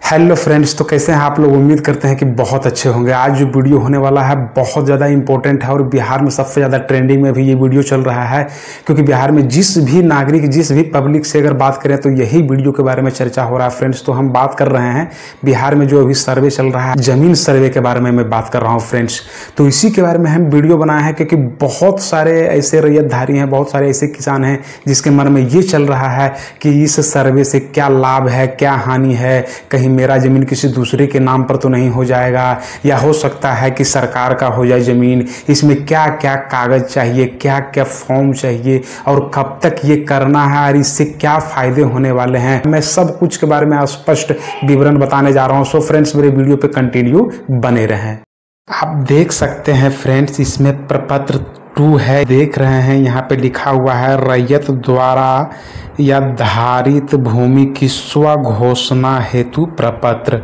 Hello friends, तो कैसे हैं आप लोग। उम्मीद करते हैं कि बहुत अच्छे होंगे। आज जो वीडियो होने वाला है बहुत ज़्यादा इंपॉर्टेंट है और बिहार में सबसे ज़्यादा ट्रेंडिंग में भी ये वीडियो चल रहा है, क्योंकि बिहार में जिस भी नागरिक जिस भी पब्लिक से अगर बात करें तो यही वीडियो के बारे में चर्चा हो रहा है। फ्रेंड्स, तो हम बात कर रहे हैं बिहार में जो अभी सर्वे चल रहा है, जमीन सर्वे के बारे में मैं बात कर रहा हूँ फ्रेंड्स। तो इसी के बारे में हम वीडियो बनाए हैं, क्योंकि बहुत सारे ऐसे रैयतधारी हैं, बहुत सारे ऐसे किसान हैं जिसके मन में ये चल रहा है कि इस सर्वे से क्या लाभ है, क्या हानि है, कहीं मेरा जमीन किसी दूसरे के नाम पर तो नहीं हो जाएगा, या हो सकता है कि सरकार का हो जाए जमीन। इसमें क्या क्या कागज चाहिए, क्या क्या फॉर्म चाहिए और कब तक ये करना है और इससे क्या फायदे होने वाले हैं, मैं सब कुछ के बारे में स्पष्ट विवरण बताने जा रहा हूं। सो फ्रेंड्स, मेरे वीडियो पे कंटिन्यू बने रहें। आप देख सकते हैं फ्रेंड्स, इसमें प्रपत्र 2 है। देख रहे हैं यहाँ पे लिखा हुआ है रैयत द्वारा या धारित भूमि की स्व घोषणा हेतु प्रपत्र।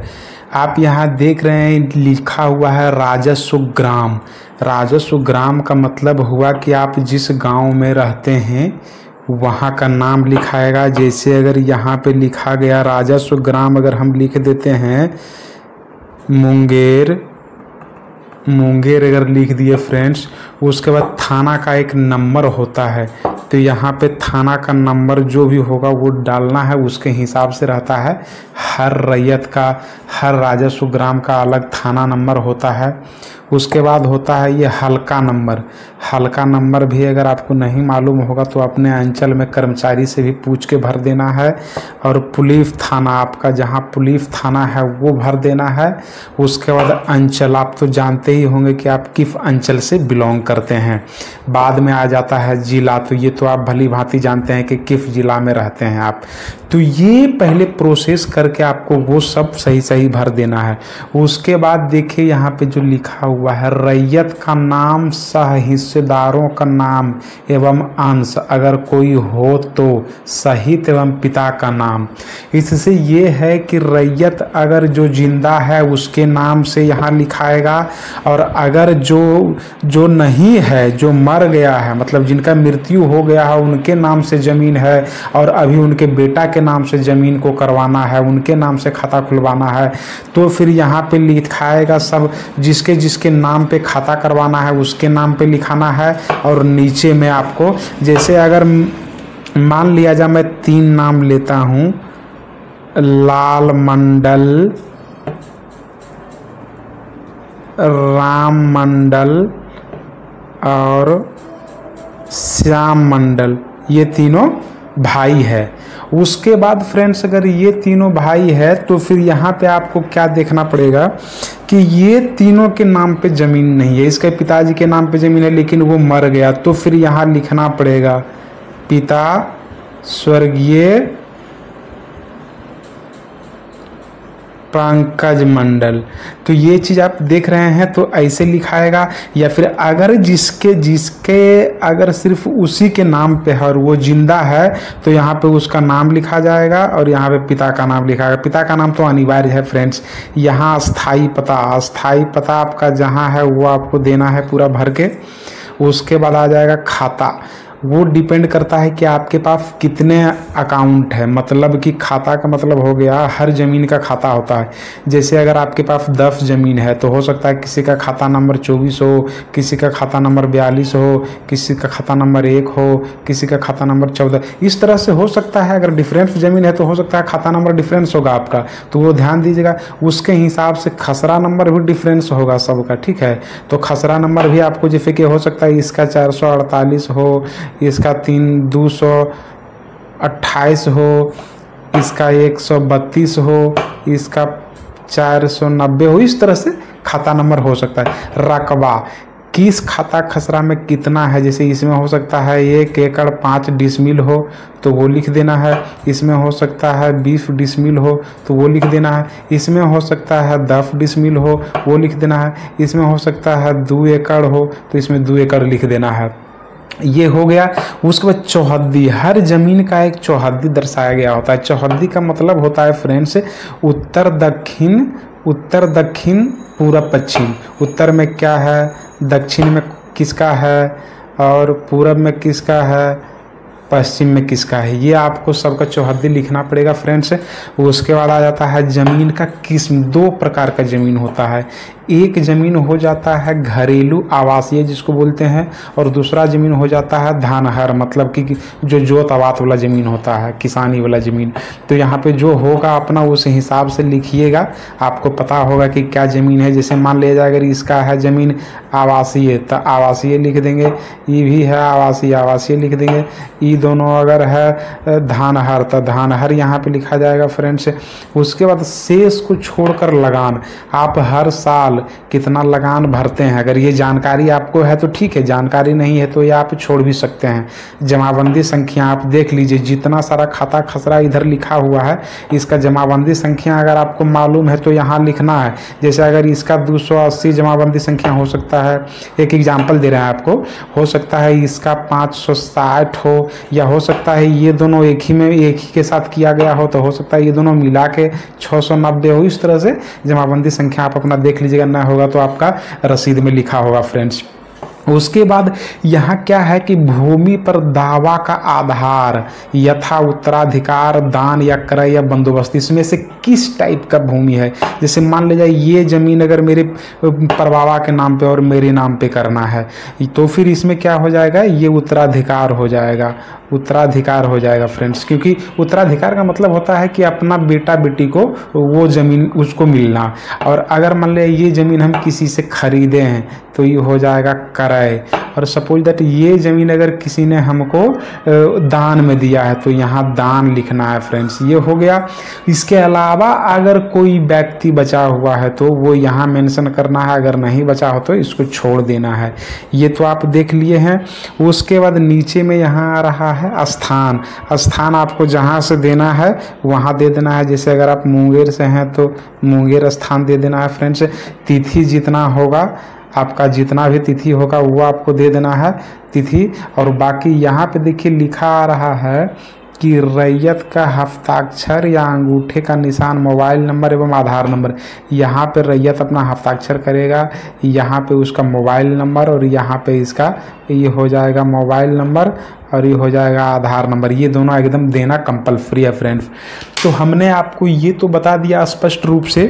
आप यहाँ देख रहे हैं लिखा हुआ है राजस्व ग्राम। राजस्व ग्राम का मतलब हुआ कि आप जिस गांव में रहते हैं वहाँ का नाम लिखाएगा। जैसे अगर यहाँ पे लिखा गया राजस्व ग्राम, अगर हम लिख देते हैं मुंगेर अगर लिख दिए फ्रेंड्स, उसके बाद थाना का एक नंबर होता है, तो यहाँ पे थाना का नंबर जो भी होगा वो डालना है। उसके हिसाब से रहता है। हर रैयत का, हर राजस्व ग्राम का अलग थाना नंबर होता है। उसके बाद होता है ये हल्का नंबर। हल्का नंबर भी अगर आपको नहीं मालूम होगा तो अपने अंचल में कर्मचारी से भी पूछ के भर देना है। और पुलिस थाना, आपका जहाँ पुलिस थाना है वो भर देना है। उसके बाद अंचल, आप तो जानते ही होंगे कि आप किस अंचल से बिलोंग करते हैं। बाद में आ जाता है जिला, तो ये तो आप भली भांति जानते हैं कि किस जिला में रहते हैं आप। तो ये पहले प्रोसेस करके आपको वो सब सही सही भर देना है। उसके बाद देखिए यहाँ पे जो लिखा हुआ है रैयत का नाम, सह हिस्सेदारों का नाम एवं अंश अगर कोई हो तो सहित एवं पिता का नाम। इससे ये है कि रैयत अगर जो जिंदा है उसके नाम से यहाँ लिखाएगा, और अगर जो नहीं है, जो मर गया है, मतलब जिनका मृत्यु हो गया है, उनके नाम से ज़मीन है और अभी उनके बेटा के नाम से ज़मीन को करवाना है, उनके नाम से खाता खुलवाना है, तो फिर यहाँ पे लिखाएगा सब जिसके जिसके नाम पे खाता करवाना है उसके नाम पे लिखाना है। और नीचे में आपको, जैसे अगर मान लिया जाए मैं 3 नाम लेता हूँ, लाल मंडल, राम मंडल और श्याम मंडल, ये तीनों भाई है। उसके बाद फ्रेंड्स, अगर ये तीनों भाई है तो फिर यहाँ पे आपको क्या देखना पड़ेगा कि ये तीनों के नाम पे ज़मीन नहीं है। इसके पिताजी के नाम पे ज़मीन है लेकिन वो मर गया, तो फिर यहाँ लिखना पड़ेगा पिता स्वर्गीय पंकज मंडल। तो ये चीज़ आप देख रहे हैं, तो ऐसे लिखाएगा। या फिर अगर जिसके अगर सिर्फ उसी के नाम पे है और वो जिंदा है तो यहाँ पे उसका नाम लिखा जाएगा और यहाँ पे पिता का नाम लिखाएगा। पिता का नाम तो अनिवार्य है फ्रेंड्स। यहाँ अस्थाई पता आपका जहाँ है वो आपको देना है पूरा भर के। उसके बाद आ जाएगा खाता। वो डिपेंड करता है कि आपके पास कितने अकाउंट है, मतलब कि खाता का मतलब हो गया हर ज़मीन का खाता होता है। जैसे अगर आपके पास 10 ज़मीन है तो हो सकता है किसी का खाता नंबर 24 हो, किसी का खाता नंबर 42 हो, किसी का खाता नंबर 1 हो, किसी का खाता नंबर 14, इस तरह से हो सकता है। अगर डिफरेंस ज़मीन है तो हो सकता है खाता नंबर डिफरेंस होगा आपका, तो वो ध्यान दीजिएगा। उसके हिसाब से खसरा नंबर भी डिफरेंस होगा सबका, ठीक है। तो खसरा नंबर भी आपको जैसे कि हो सकता है इसका 448 हो, इसका 228 हो, इसका 132 हो, इसका 490 हो, इस तरह से खाता नंबर हो सकता है। रकबा, किस खाता खसरा में कितना है, जैसे इसमें हो सकता है 1 एकड़ 5 डिसमिल हो तो वो लिख देना है। इसमें हो सकता है 20 डिसमिल हो तो वो लिख देना है। इसमें हो सकता है 10 डिसमिल हो, वो लिख देना है। इसमें हो सकता है 2 एकड़ हो तो इसमें 2 एकड़ लिख देना है। ये हो गया। उसके बाद चौहद्दी, हर जमीन का एक चौहद्दी दर्शाया गया होता है। चौहद्दी का मतलब होता है फ्रेंड्स उत्तर दक्षिण पूरब पश्चिम। उत्तर में क्या है, दक्षिण में किसका है और पूरब में किसका है, पश्चिम में किसका है, ये आपको सबका चौहद्दी लिखना पड़ेगा फ्रेंड्स। उसके बाद आ जाता है ज़मीन का किस्म। दो प्रकार का ज़मीन होता है, एक ज़मीन हो जाता है घरेलू आवासीय जिसको बोलते हैं, और दूसरा ज़मीन हो जाता है धानहर, मतलब कि जो जोत आबाद वाला ज़मीन होता है, किसानी वाला ज़मीन। तो यहाँ पे जो होगा अपना उस हिसाब से लिखिएगा, आपको पता होगा कि क्या ज़मीन है। जैसे मान लिया जाए अगर इसका है ज़मीन आवासीय तो आवासीय लिख देंगे, ये भी है आवासीय, आवासीय लिख देंगे। ये दोनों अगर है धानहर तो धानहर यहाँ पे लिखा जाएगा फ्रेंड्स। उसके बाद शेष को छोड़कर लगान, आप हर साल कितना लगान भरते हैं, अगर ये जानकारी आपको है तो ठीक है, जानकारी नहीं है तो ये आप छोड़ भी सकते हैं। जमाबंदी संख्या आप देख लीजिए, जितना सारा खाता खसरा इधर लिखा हुआ है, इसका जमाबंदी संख्या अगर आपको मालूम है तो यहाँ लिखना है। जैसे अगर इसका 280 जमाबंदी संख्या हो सकता है, एक एग्जाम्पल दे रहे हैं आपको, हो सकता है इसका 560 हो, या हो सकता है ये दोनों एक ही के साथ किया गया हो, तो हो सकता है ये दोनों मिला के 690 हो। इस तरह से जमाबंदी संख्या आप अपना देख लीजिएगा, ना होगा तो आपका रसीद में लिखा होगा फ्रेंड्स। उसके बाद यहाँ क्या है कि भूमि पर दावा का आधार यथा उत्तराधिकार, दान या क्रय या बंदोबस्त, इसमें से किस टाइप का भूमि है। जैसे मान लीजिए ये ज़मीन अगर मेरे परबाबा के नाम पे और मेरे नाम पे करना है तो फिर इसमें क्या हो जाएगा, ये उत्तराधिकार हो जाएगा, उत्तराधिकार हो जाएगा फ्रेंड्स। क्योंकि उत्तराधिकार का मतलब होता है कि अपना बेटा बेटी को वो ज़मीन उसको मिलना। और अगर मान लिया ये ज़मीन हम किसी से खरीदे हैं तो ये हो जाएगा क्रय। और सपोज दैट ये ज़मीन अगर किसी ने हमको दान में दिया है तो यहाँ दान लिखना है फ्रेंड्स, ये हो गया। इसके अलावा अगर कोई व्यक्ति बचा हुआ है तो वो यहाँ मेंशन करना है, अगर नहीं बचा हो तो इसको छोड़ देना है। ये तो आप देख लिए हैं। उसके बाद नीचे में यहाँ आ रहा है स्थान। स्थान आपको जहाँ से देना है वहाँ दे देना है। जैसे अगर आप मुंगेर से हैं तो मुंगेर स्थान दे देना है फ्रेंड्स। तिथि जितना होगा, आपका जितना भी तिथि होगा वो आपको दे देना है तिथि। और बाकी यहाँ पे देखिए लिखा आ रहा है कि रैयत का हस्ताक्षर या अंगूठे का निशान, मोबाइल नंबर एवं आधार नंबर। यहाँ पे रैयत अपना हस्ताक्षर करेगा, यहाँ पे उसका मोबाइल नंबर, और यहाँ पे इसका ये हो जाएगा मोबाइल नंबर और ये हो जाएगा आधार नंबर। ये दोनों एकदम देना कंपलसरी है फ्रेंड्स। तो हमने आपको ये तो बता दिया स्पष्ट रूप से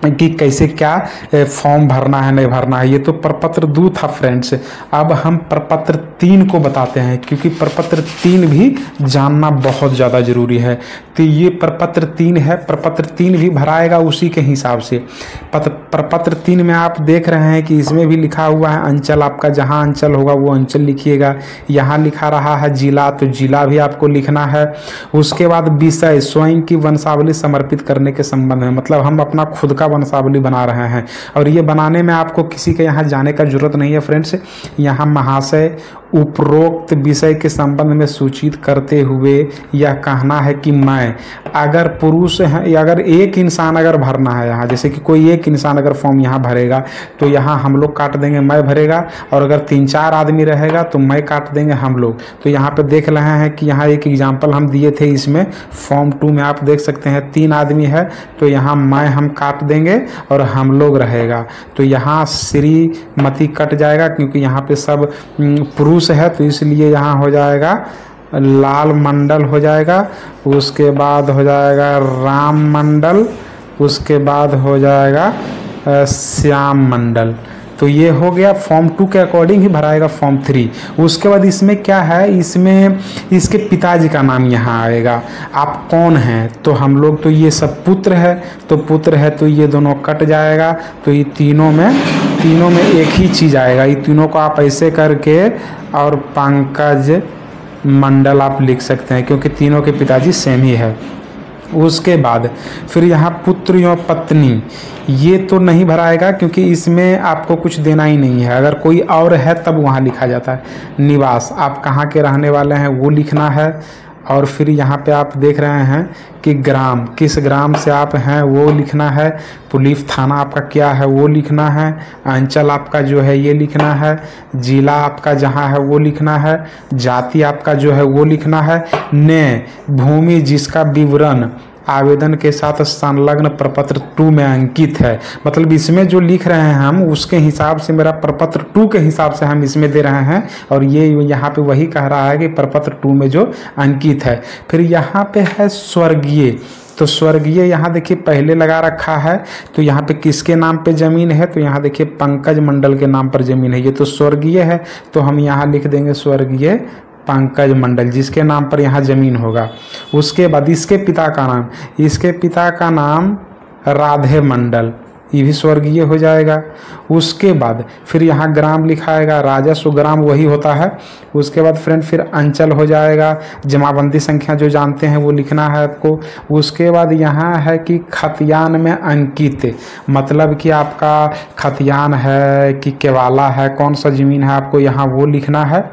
कि कैसे क्या फॉर्म भरना है नहीं भरना है। ये तो प्रपत्र 2 था फ्रेंड्स। अब हम प्रपत्र 3 को बताते हैं, क्योंकि प्रपत्र 3 भी जानना बहुत ज़्यादा ज़रूरी है। तो ये प्रपत्र 3 है, प्रपत्र 3 भी भराएगा उसी के हिसाब से। प्रपत्र 3 में आप देख रहे हैं कि इसमें भी लिखा हुआ है अंचल, आपका जहाँ अंचल होगा वो अंचल लिखिएगा। यहाँ लिखा रहा है जिला, तो जिला भी आपको लिखना है। उसके बाद विषय, स्वयं की वंशावली समर्पित करने के संबंध में, मतलब हम अपना खुद का वंशावली बना रहे हैं, और ये बनाने में आपको किसी के यहाँ जाने का जरूरत नहीं है फ्रेंड्स। यहाँ महाशय उपरोक्त विषय के संबंध में सूचित करते हुए यह कहना है कि मैं, अगर पुरुष है या अगर एक इंसान अगर भरना है यहाँ, जैसे कि कोई एक इंसान अगर फॉर्म यहाँ भरेगा तो यहाँ हम लोग काट देंगे मैं भरेगा, और अगर 3-4 आदमी रहेगा तो मैं काट देंगे हम लोग। तो यहाँ पे देख रहे हैं कि यहाँ एक एग्जाम्पल हम दिए थे, इसमें फॉर्म 2 में आप देख सकते हैं 3 आदमी है तो यहाँ मैं हम काट देंगे और हम लोग रहेगा। तो यहाँ श्रीमती कट जाएगा क्योंकि यहाँ पे सब पुरुष है, तो इसलिए यहाँ हो जाएगा लाल मंडल हो जाएगा। उसके बाद हो जाएगा राम मंडल, उसके बाद हो जाएगा श्याम मंडल। तो ये हो गया फॉर्म 2 के अकॉर्डिंग ही भराएगा फॉर्म 3। उसके बाद इसमें क्या है, इसमें इसके पिताजी का नाम यहाँ आएगा। आप कौन हैं, तो हम लोग तो ये सब पुत्र है, तो पुत्र है तो ये दोनों कट जाएगा। तो ये तीनों में एक ही चीज़ आएगा। ये तीनों को आप ऐसे करके और पंकज मंडल आप लिख सकते हैं, क्योंकि तीनों के पिताजी सेम ही है। उसके बाद फिर यहाँ पुत्र या पत्नी, ये तो नहीं भराएगा क्योंकि इसमें आपको कुछ देना ही नहीं है। अगर कोई और है तब वहाँ लिखा जाता है। निवास, आप कहाँ के रहने वाले हैं वो लिखना है। और फिर यहाँ पे आप देख रहे हैं कि ग्राम, किस ग्राम से आप हैं वो लिखना है। पुलिस थाना आपका क्या है वो लिखना है। अंचल आपका जो है ये लिखना है। जिला आपका जहाँ है वो लिखना है। जाति आपका जो है वो लिखना है। ने भूमि जिसका विवरण आवेदन के साथ संलग्न प्रपत्र 2 में अंकित है। मतलब इसमें जो लिख रहे हैं हम उसके हिसाब से मेरा प्रपत्र 2 के हिसाब से हम इसमें दे रहे हैं, और ये यहाँ पे वही कह रहा है कि प्रपत्र 2 में जो अंकित है। फिर यहाँ पे है स्वर्गीय, तो स्वर्गीय यहाँ देखिए पहले लगा रखा है, तो यहाँ पे किसके नाम पे ज़मीन है, तो यहाँ देखिए पंकज मंडल के नाम पर ज़मीन है, ये तो स्वर्गीय है, तो हम यहाँ लिख देंगे स्वर्गीय पंकज मंडल, जिसके नाम पर यहाँ ज़मीन होगा। उसके बाद इसके पिता का नाम, इसके पिता का नाम राधे मंडल, ये भी स्वर्गीय हो जाएगा। उसके बाद फिर यहाँ ग्राम लिखाएगा, राजस्व ग्राम वही होता है। उसके बाद फ्रेंड फिर अंचल हो जाएगा, जमाबंदी संख्या जो जानते हैं वो लिखना है आपको। उसके बाद यहाँ है कि खतियान में अंकित, मतलब कि आपका खतियान है कि केवाला है, कौन सा ज़मीन है आपको यहाँ वो लिखना है।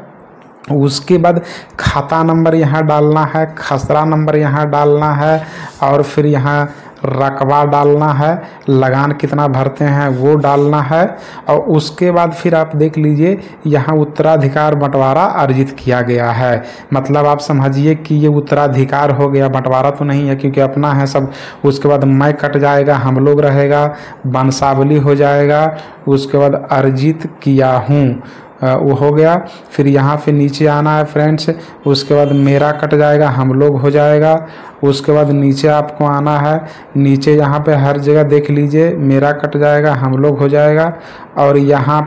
उसके बाद खाता नंबर यहाँ डालना है, खसरा नंबर यहाँ डालना है, और फिर यहाँ रकबा डालना है, लगान कितना भरते हैं वो डालना है। और उसके बाद फिर आप देख लीजिए यहाँ उत्तराधिकार बंटवारा अर्जित किया गया है, मतलब आप समझिए कि ये उत्तराधिकार हो गया, बंटवारा तो नहीं है क्योंकि अपना है सब। उसके बाद मैं कट जाएगा, हम लोग रहेगा, वंशावली हो जाएगा। उसके बाद अर्जित किया हूँ वो हो गया। फिर यहाँ पे नीचे आना है फ्रेंड्स, उसके बाद मेरा कट जाएगा, हम लोग हो जाएगा। उसके बाद नीचे आपको आना है, नीचे यहाँ पे हर जगह देख लीजिए मेरा कट जाएगा, हम लोग हो जाएगा। और यहाँ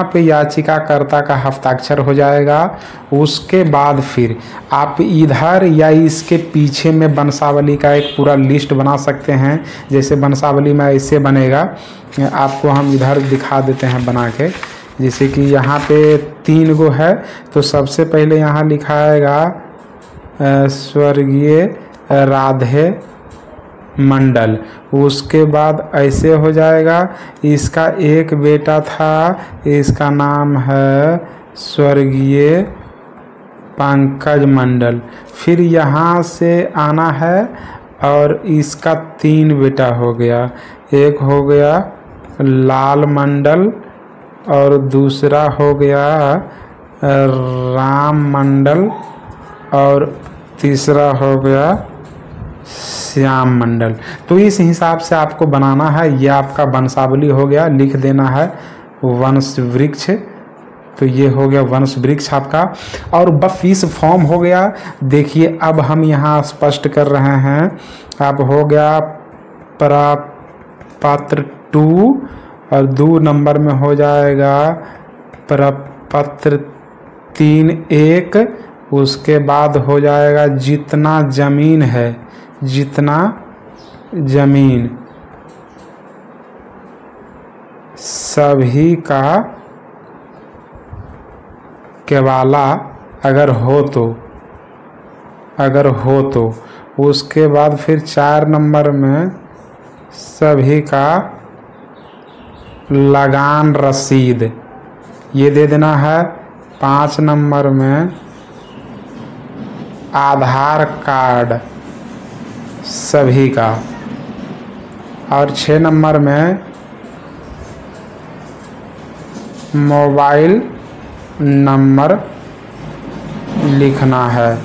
पे याचिकाकर्ता का हस्ताक्षर हो जाएगा। उसके बाद फिर आप इधर या इसके पीछे में वंशावली का एक पूरा लिस्ट बना सकते हैं। जैसे वंशावली में ऐसे बनेगा, आपको हम इधर दिखा देते हैं बना के। जैसे कि यहाँ पे 3 गो है, तो सबसे पहले यहाँ लिखाएगा स्वर्गीय राधे मंडल। उसके बाद ऐसे हो जाएगा, इसका एक बेटा था, इसका नाम है स्वर्गीय पंकज मंडल। फिर यहाँ से आना है और इसका 3 बेटा हो गया, एक हो गया लाल मंडल और दूसरा हो गया राम मंडल और तीसरा हो गया श्याम मंडल। तो इस हिसाब से आपको बनाना है। ये आपका वंशावली हो गया, लिख देना है वंश वृक्ष, तो ये हो गया वंश वृक्ष आपका। और बस इस फॉर्म हो गया। देखिए अब हम यहाँ स्पष्ट कर रहे हैं, अब हो गया प्रपत्र 2 और 2 नंबर में हो जाएगा प्रपत्र 3(1). उसके बाद हो जाएगा जितना ज़मीन है, जितना ज़मीन सभी का केवाला अगर हो तो उसके बाद फिर 4 नंबर में सभी का लगान रसीद ये दे देना है। 5 नंबर में आधार कार्ड सभी का, और 6 नंबर में मोबाइल नंबर लिखना है।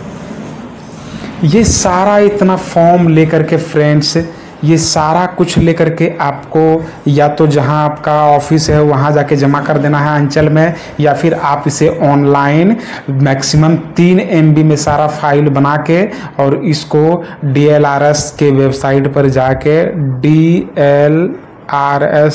ये सारा इतना फॉर्म लेकर के फ्रेंड्स, ये सारा कुछ लेकर के आपको या तो जहां आपका ऑफिस है वहां जाके जमा कर देना है अंचल में, या फिर आप इसे ऑनलाइन मैक्सिमम 3 MB में सारा फाइल बना के और इसको DLRS के वेबसाइट पर जाके DLRS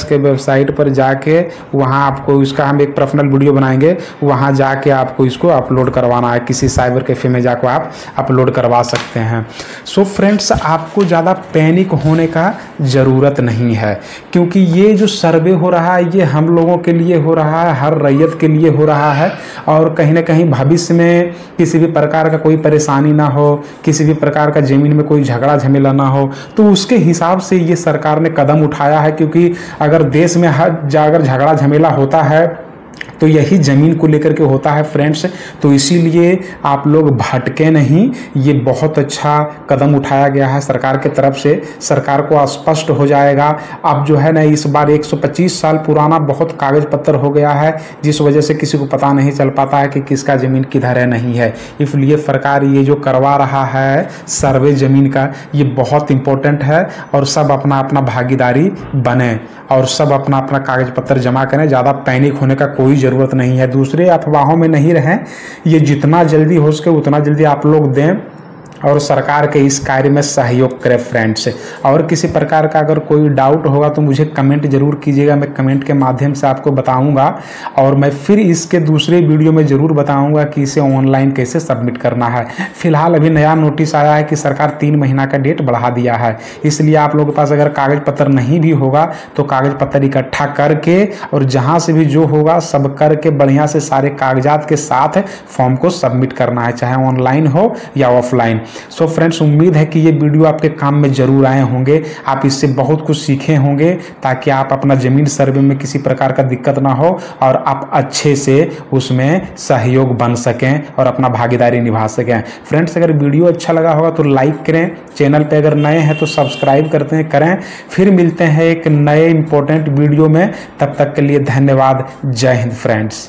के वेबसाइट पर जाके वहाँ आपको इसका हम एक पर्सनल वीडियो बनाएंगे, वहाँ जाके आपको इसको अपलोड करवाना है। किसी साइबर कैफ़े में जाकर आप अपलोड करवा सकते हैं। सो फ्रेंड्स, आपको ज़्यादा पैनिक होने का ज़रूरत नहीं है, क्योंकि ये जो सर्वे हो रहा है ये हम लोगों के लिए हो रहा है, हर रैयत के लिए हो रहा है। और कहीं ना कहीं भविष्य में किसी भी प्रकार का कोई परेशानी ना हो, किसी भी प्रकार का ज़मीन में कोई झगड़ा झमेला ना हो, तो उसके हिसाब से ये सरकार ने कदम उठाया है। क्योंकि अगर देश में अगर झगड़ा झमेला होता है तो तो यही ज़मीन को लेकर के होता है फ्रेंड्स। तो इसीलिए आप लोग भटके नहीं, ये बहुत अच्छा कदम उठाया गया है सरकार की तरफ से। सरकार को स्पष्ट हो जाएगा। अब जो है ना इस बार 125 साल पुराना बहुत कागज पत्तर हो गया है, जिस वजह से किसी को पता नहीं चल पाता है कि किसका ज़मीन किधर है नहीं है। इसलिए सरकार ये जो करवा रहा है सर्वे ज़मीन का, ये बहुत इंपॉर्टेंट है। और सब अपना अपना भागीदारी बने और सब अपना अपना कागज पत्तर जमा करें। ज़्यादा पैनिक होने का कोई ज़रूरत नहीं है, दूसरे अफवाहों में नहीं रहें। ये जितना जल्दी हो सके उतना जल्दी आप लोग दें और सरकार के इस कार्य में सहयोग करें फ्रेंड्स। और किसी प्रकार का अगर कोई डाउट होगा तो मुझे कमेंट जरूर कीजिएगा, मैं कमेंट के माध्यम से आपको बताऊंगा। और मैं फिर इसके दूसरे वीडियो में ज़रूर बताऊंगा कि इसे ऑनलाइन कैसे सबमिट करना है। फिलहाल अभी नया नोटिस आया है कि सरकार 3 महीना का डेट बढ़ा दिया है, इसलिए आप लोगों के पास अगर कागज पत्र नहीं भी होगा तो कागज पत्र इकट्ठा करके और जहाँ से भी जो होगा सब करके बढ़िया से सारे कागजात के साथ फॉर्म को सबमिट करना है, चाहे ऑनलाइन हो या ऑफलाइन। सो फ्रेंड्स, उम्मीद है कि ये वीडियो आपके काम में जरूर आए होंगे, आप इससे बहुत कुछ सीखे होंगे, ताकि आप अपना ज़मीन सर्वे में किसी प्रकार का दिक्कत ना हो और आप अच्छे से उसमें सहयोग बन सकें और अपना भागीदारी निभा सकें। फ्रेंड्स, अगर वीडियो अच्छा लगा होगा तो लाइक करें, चैनल पे अगर नए हैं तो सब्सक्राइब करते हैं करें। फिर मिलते हैं एक नए इंपॉर्टेंट वीडियो में, तब तक के लिए धन्यवाद। जय हिंद फ्रेंड्स।